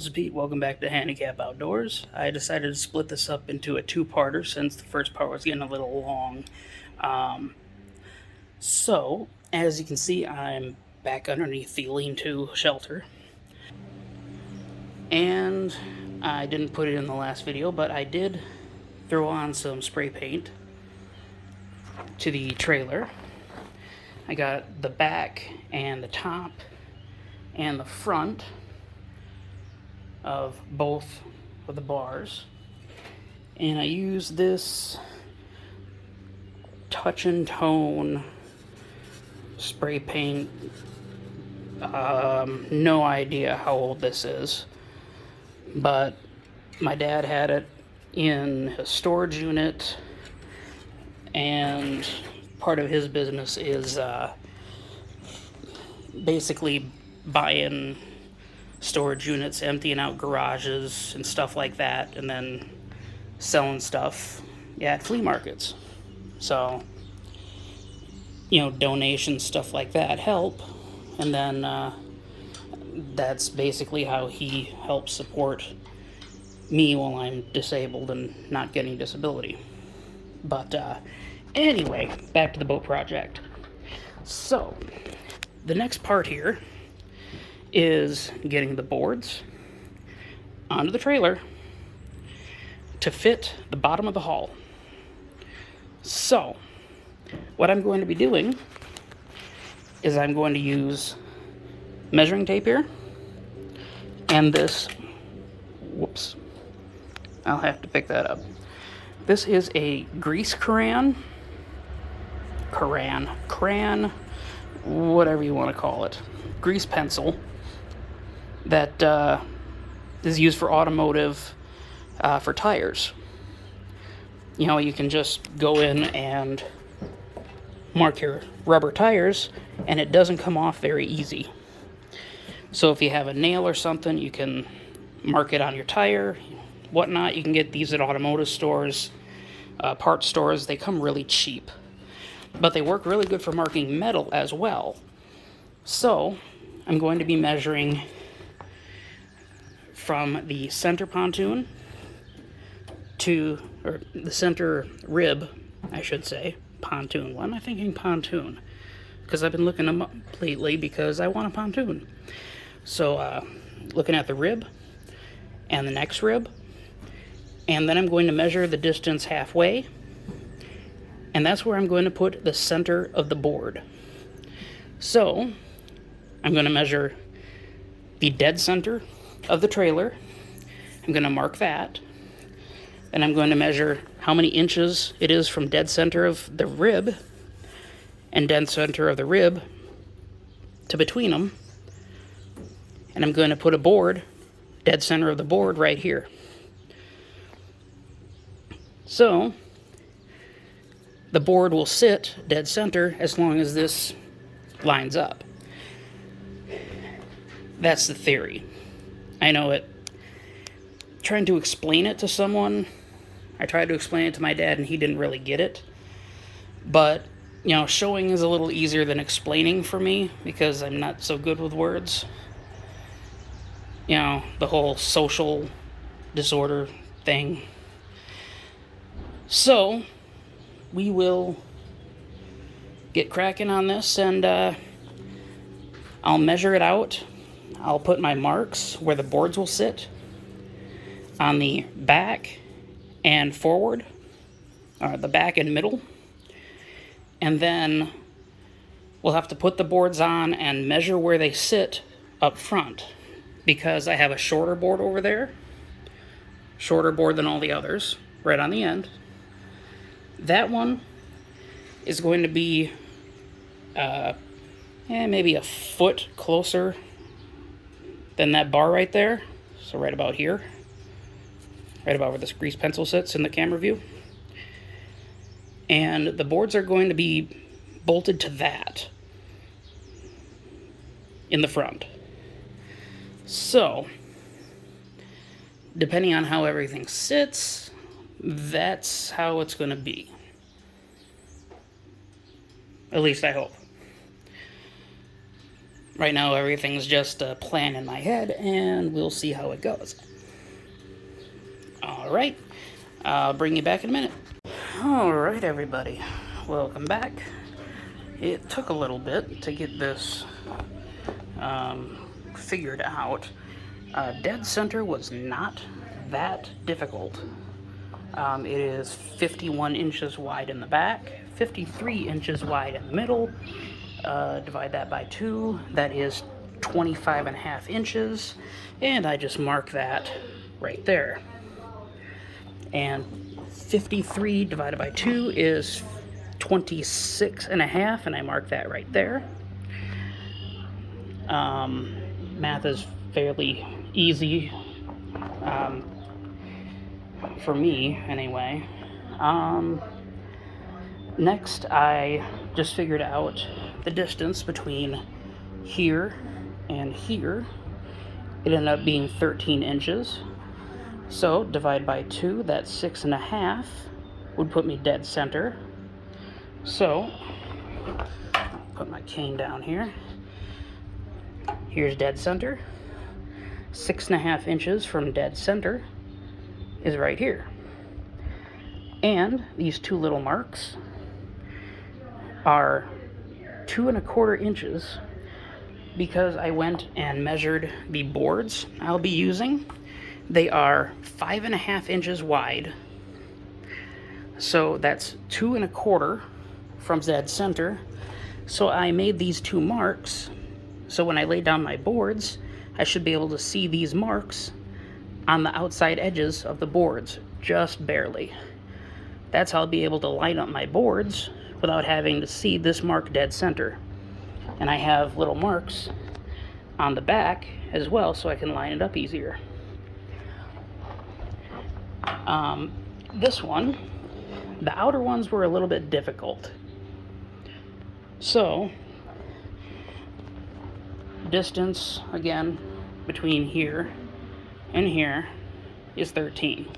this is Pete. Welcome back to Handicap Outdoors. I decided to split this up into a two-parter since the first part was getting a little long. So, as you can see, I'm back underneath the lean-to shelter. And I didn't put it in the last video, but I did throw on some spray paint to the trailer. I got the back and the top and the front of both of the bars, and I use this Touch and Tone spray paint. No idea how old this is, but my dad had it in his storage unit, and part of his business is basically buying storage units, emptying out garages and stuff like that, and then selling stuff at flea markets. So, donations, stuff like that help, and then that's basically how he helps support me while I'm disabled and not getting disability. But anyway, back to the boat project. So, the next part here is getting the boards onto the trailer to fit the bottom of the hull. So, what I'm going to be doing is I'm going to use measuring tape here and this, whoops, I'll have to pick that up. This is a grease crayon, whatever you want to call it, grease pencil that is used for automotive, for tires. You can just go in and mark your rubber tires, and it doesn't come off very easy. So if you have a nail or something, you can mark it on your tire, whatnot. You can get these at automotive stores, parts stores. They come really cheap, but they work really good for marking metal as well. So I'm going to be measuring from the center pontoon or the center rib, I should say, pontoon. Why am I thinking pontoon? Because I've been looking them up lately because I want a pontoon. So, looking at the rib and the next rib, and then I'm going to measure the distance halfway, and that's where I'm going to put the center of the board. So, I'm going to measure the dead center of the trailer. I'm going to mark that. Then I'm going to measure how many inches it is from dead center of the rib and dead center of the rib to between them. And I'm going to put a board, dead center of the board, right here. So the board will sit dead center as long as this lines up. That's the theory. I know it. Trying to explain it to someone, I tried to explain it to my dad and he didn't really get it. But, showing is a little easier than explaining for me because I'm not so good with words. The whole social disorder thing. So, we will get cracking on this, and I'll measure it out. I'll put my marks where the boards will sit on the back and forward, or the back and middle, and then we'll have to put the boards on and measure where they sit up front, because I have a shorter board over there, shorter board than all the others, right on the end. That one is going to be maybe a foot closer than that bar right there, so right about here. Right about where this grease pencil sits in the camera view. And the boards are going to be bolted to that in the front. So, depending on how everything sits, that's how it's going to be. At least I hope. Right now, everything's just a plan in my head, and we'll see how it goes. All right, I'll bring you back in a minute. All right, everybody, welcome back. It took a little bit to get this figured out. Dead center was not that difficult. It is 51 inches wide in the back, 53 inches wide in the middle. Divide that by 2, that is 25.5 inches, and I just mark that right there. And 53 divided by 2 is 26.5, and I mark that right there. Math is fairly easy, for me anyway. Next, I just figured out the distance between here and here. It ended up being 13 inches. So divide by 2, that's 6.5, would put me dead center. So, put my cane down here. Here's dead center. 6.5 inches from dead center is right here. And these two little marks are 2.25 inches because I went and measured the boards I'll be using. They are 5.5 inches wide, so that's 2.25 from dead center. So I made these two marks, so when I lay down my boards, I should be able to see these marks on the outside edges of the boards, just barely. That's how I'll be able to line up my boards without having to see this mark dead center. And I have little marks on the back as well, so I can line it up easier. This one, the outer ones were a little bit difficult. So, distance, again, between here and here is 13.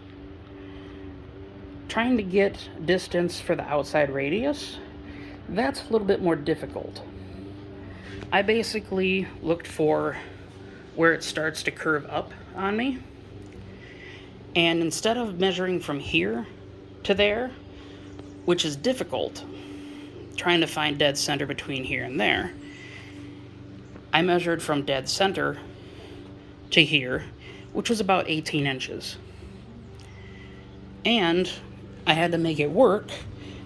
Trying to get distance for the outside radius, that's a little bit more difficult. I basically looked for where it starts to curve up on me, and instead of measuring from here to there, which is difficult, trying to find dead center between here and there, I measured from dead center to here, which was about 18 inches. And I had to make it work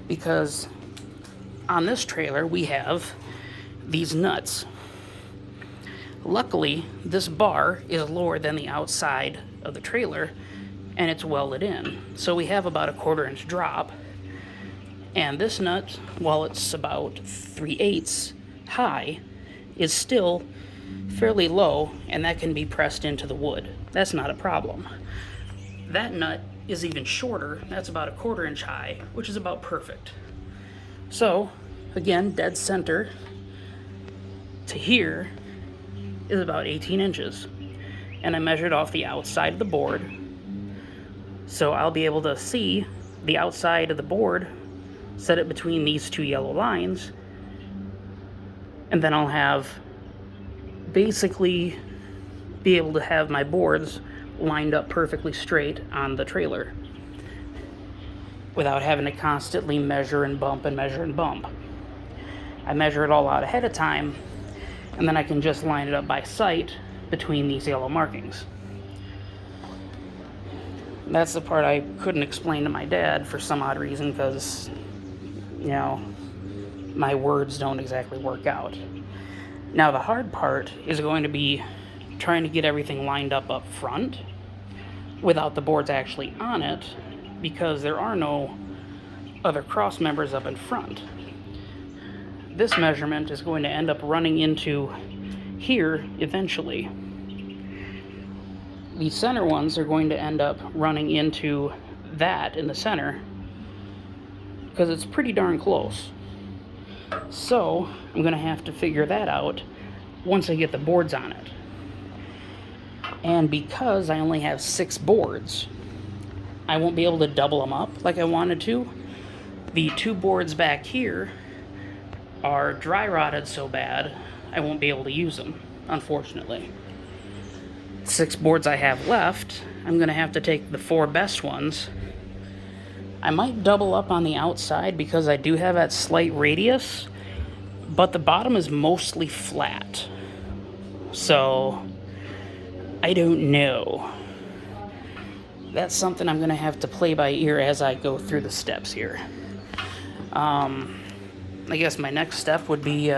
because on this trailer we have these nuts. Luckily, this bar is lower than the outside of the trailer and it's welded in. So we have about a 1/4 inch drop. And this nut, while it's about 3/8 high, is still fairly low, and that can be pressed into the wood. That's not a problem. That nut is even shorter. That's about a 1/4 inch high, which is about perfect. So, again, dead center to here is about 18 inches. And I measured off the outside of the board. So I'll be able to see the outside of the board, set it between these two yellow lines, and then I'll have basically be able to have my boards lined up perfectly straight on the trailer without having to constantly measure and bump and measure and bump. I measure it all out ahead of time, and then I can just line it up by sight between these yellow markings. That's the part I couldn't explain to my dad for some odd reason, because, you know, my words don't exactly work out. Now the hard part is going to be trying to get everything lined up front without the boards actually on it, because there are no other cross members up in front. This measurement is going to end up running into here eventually. The center ones are going to end up running into that in the center because it's pretty darn close. So I'm going to have to figure that out once I get the boards on it. And because I only have 6 boards, I won't be able to double them up like I wanted to. The 2 boards back here are dry rotted so bad I won't be able to use them, unfortunately. 6 boards I have left, I'm going to have to take the 4 best ones. I might double up on the outside because I do have that slight radius, but the bottom is mostly flat. So, I don't know. That's something I'm going to have to play by ear as I go through the steps here. I guess my next step would be,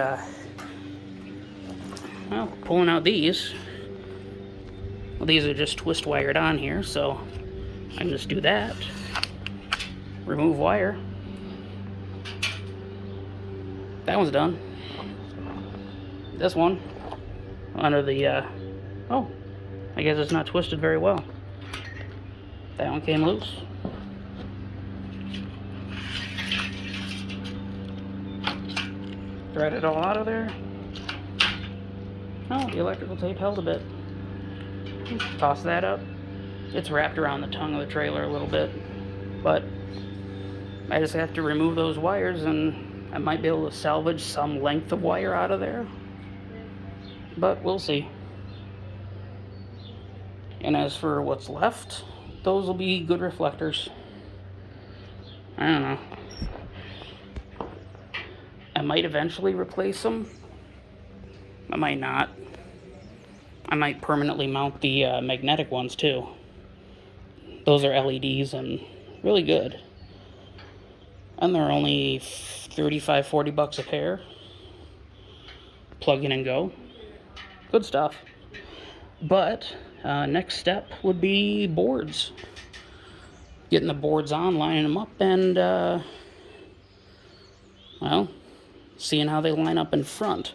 pulling out these. Well, these are just twist wired on here, so I can just do that. Remove wire. That one's done. This one, under the, oh, I guess it's not twisted very well. That one came loose. Thread it all out of there. Oh, the electrical tape held a bit. Toss that up. It's wrapped around the tongue of the trailer a little bit, but I just have to remove those wires and I might be able to salvage some length of wire out of there, but we'll see. And as for what's left, those will be good reflectors. I don't know. I might eventually replace them. I might not. I might permanently mount the magnetic ones too. Those are LEDs and really good. And they're only 35, 40 bucks a pair. Plug in and go. Good stuff. But next step would be boards. Getting the boards on, lining them up, and well, seeing how they line up in front.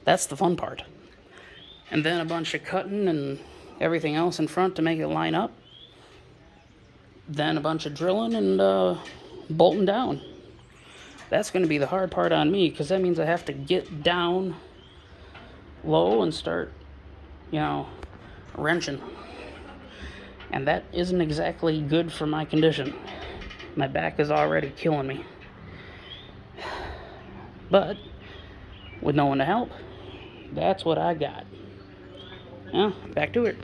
That's the fun part. And then a bunch of cutting and everything else in front to make it line up. Then a bunch of drilling and bolting down. That's going to be the hard part on me, because that means I have to get down low and start, wrenching. And that isn't exactly good for my condition. My back is already killing me. But with no one to help, that's what I got. Back to it.